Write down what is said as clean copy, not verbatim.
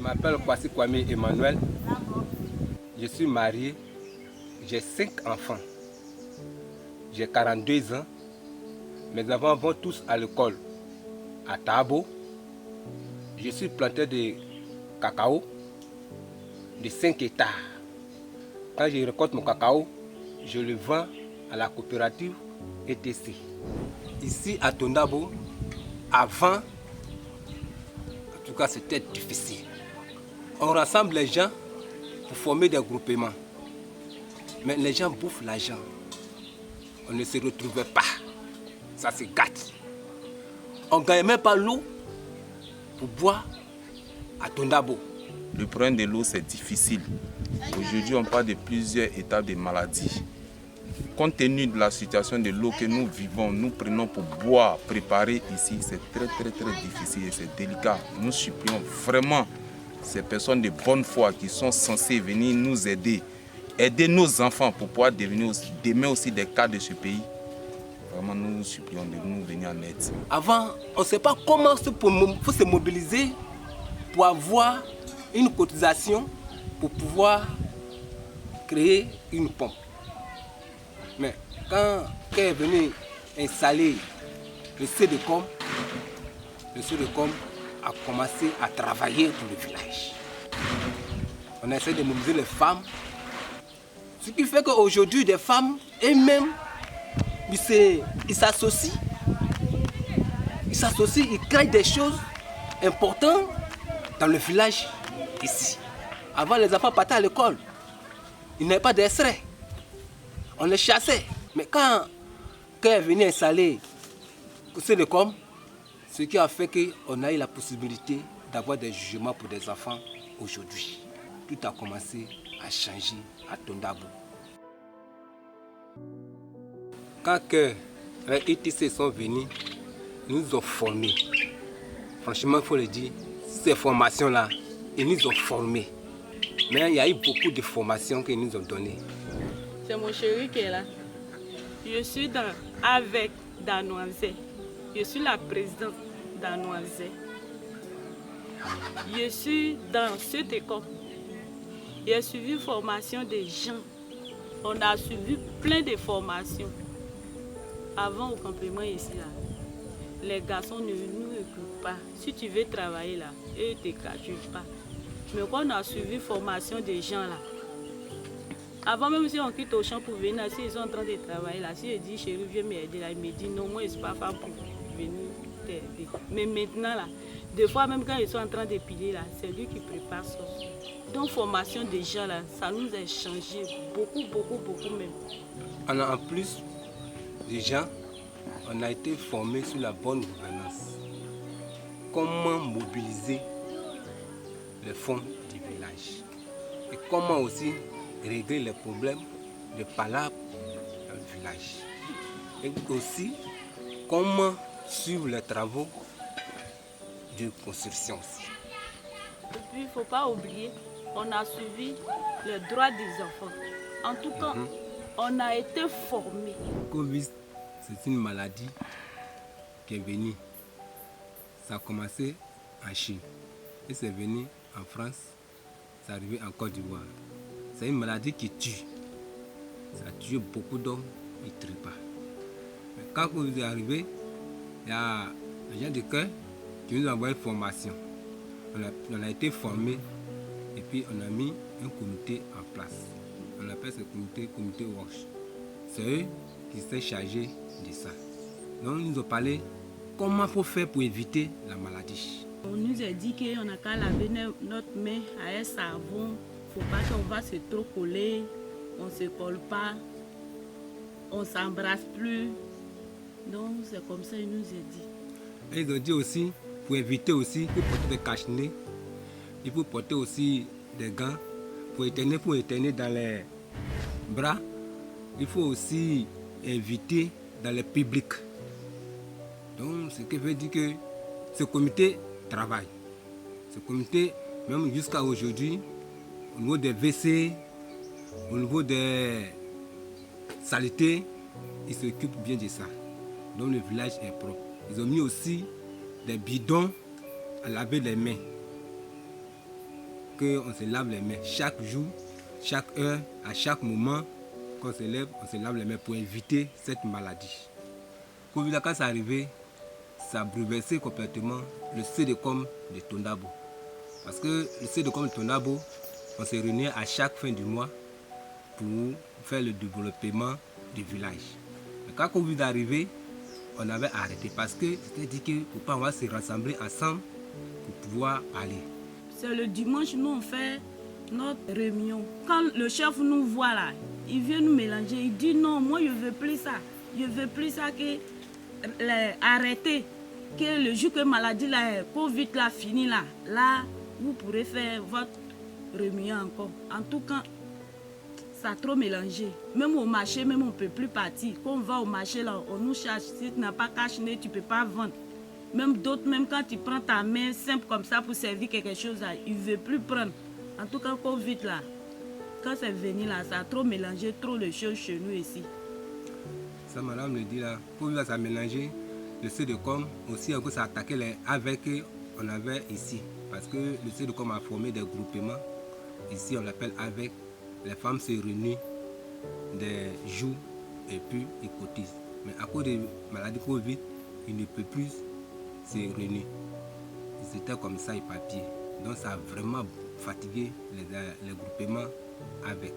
m'appelle Kwasi Kwame Emmanuel. Je suis marié. J'ai 5 enfants. J'ai 42 ans. Mes enfants vont tous à l'école à Tabo. Je suis planteur de cacao de 5 hectares. Quand je récolte mon cacao, je le vends à la coopérative ETC. Ici à Tondabo, avant, en tout cas c'était difficile. On rassemble les gens pour former des groupements. Mais les gens bouffent l'argent. On ne se retrouvait pas. Ça se gâte. On ne gagne même pas l'eau pour boire à Tondabo. Le problème de l'eau, c'est difficile. Aujourd'hui, on parle de plusieurs étapes de maladies. Compte tenu de la situation de l'eau que nous vivons, nous prenons pour boire, préparer ici, c'est très difficile et c'est délicat. Nous supplions vraiment ces personnes de bonne foi qui sont censées venir nous aider nos enfants pour pouvoir devenir demain aussi des cadres de ce pays. Vraiment, nous supplions de nous venir en aide. Avant, on ne sait pas comment il faut se mobiliser pour avoir une cotisation pour pouvoir créer une pompe. Mais quand est venu installer le CEDECOM, a commencé à travailler pour le village. On essaie de mobiliser les femmes. Ce qui fait qu'aujourd'hui, des femmes, elles-mêmes, ils s'associent. Ils créent des choses importantes dans le village ici. Avant, les enfants partaient à l'école. Ils n'avaient pas d'extrait. On les chassait. Mais quand est venu installer le CEDECOM, ce qui a fait qu'on a eu la possibilité d'avoir des jugements pour des enfants aujourd'hui. Tout a commencé à changer à Tondabo. Quand les ETC sont venus, ils nous ont formés. Franchement, il faut le dire, ces formations-là, ils nous ont formés. Mais il y a eu beaucoup de formations qu'ils nous ont données. C'est mon chéri qui est là. Je suis avec Danoisé. Je suis la présidente Danoisé. Je suis dans cette école. J'ai suivi une formation des gens. On a suivi plein de formations. Avant, au complément ici, là, les garçons ne nous écoutent pas. Si tu veux travailler là, ils ne te cachent pas. Mais quand on a suivi formation des gens là, avant même si on quitte au champ pour venir, si ils sont en train de travailler là, si je dis chérie viens m'aider là, il me dit non, moi je ne suis pas femme pour venir t'aider. Mais maintenant là, des fois même quand ils sont en train de piler là, c'est lui qui prépare ça. Donc formation des gens là, ça nous a changé beaucoup même. On a en plus des gens, on a été formés sur la bonne gouvernance. Comment mobiliser les fonds du village et comment aussi régler les problèmes de palabres dans le village. Et aussi comment suivre les travaux de construction aussi. Et puis il ne faut pas oublier, on a suivi les droits des enfants. En tout cas, on a été formés. Covid, c'est une maladie qui est venue. Ça a commencé en Chine et c'est venu en France, c'est arrivé en Côte d'Ivoire. C'est une maladie qui tue. Ça a tué beaucoup d'hommes, ils ne tuent pas. Mais quand vous est arrivé, il y a des gens de cœur qui nous ont envoyé une formation. On a été formés et puis on a mis un comité en place. On appelle ce comité WASH. C'est eux qui s'est chargé de ça. Donc ils nous ont parlé comment il faut faire pour éviter la maladie. On nous a dit qu'on n'a qu'à laver notre main à un savon. Il ne faut pas qu'on va se trop coller, on ne se colle pas, on ne s'embrasse plus. Donc c'est comme ça qu'ils nous ont dit. Et ils ont dit aussi, pour éviter aussi, il faut porter des cache-nez, il faut porter aussi des gants, pour éternuer dans les bras. Il faut aussi éviter dans les publics. Donc ce qui veut dire que ce comité travaille. Ce comité, même jusqu'à aujourd'hui, au niveau des WC, au niveau des saletés, ils s'occupent bien de ça. Donc le village est propre. Ils ont mis aussi des bidons à laver les mains. qu'on se lave les mains chaque jour, chaque heure, à chaque moment qu'on se lève, on se lave les mains pour éviter cette maladie. Covid, quand c'est arrivé, ça a bouleversé complètement le CDCOM de Tondabo. Parce que le CDCOM de Tondabo, on s'est réunis à chaque fin du mois pour faire le développement du village. Mais quand Covid est arrivé, on avait arrêté parce que c'était dit que pour on va se rassembler ensemble pour pouvoir parler. C'est le dimanche, nous on fait notre réunion. Quand le chef nous voit là, il vient nous mélanger, il dit non, moi je veux plus ça. Je veux plus ça que arrêter. Que le jour que maladie là, Covid là fini là, vous pourrez faire votre réunion encore. En tout cas, ça a trop mélangé. Même au marché, même on ne peut plus partir. Quand on va au marché là, on nous charge. Si tu n'as pas cache-nez, tu ne peux pas vendre. Même d'autres, même quand tu prends ta main simple comme ça pour servir quelque chose là, ils ne veulent plus prendre. En tout cas, Covid là, quand c'est venu là, ça a trop mélangé trop de choses chez nous ici. Ça, madame le dit là, Covid là, ça a mélangé. Le CDCOM aussi, un peu, ça a attaqué les avec on avait ici. Parce que le CDCOM a formé des groupements. Ici, on l'appelle avec. Les femmes se réunissent des jours et puis ils cotisent. Mais à cause de la maladie Covid, ils ne peuvent plus se réunir. C'était comme ça, les papiers. Donc ça a vraiment fatigué les groupements avec.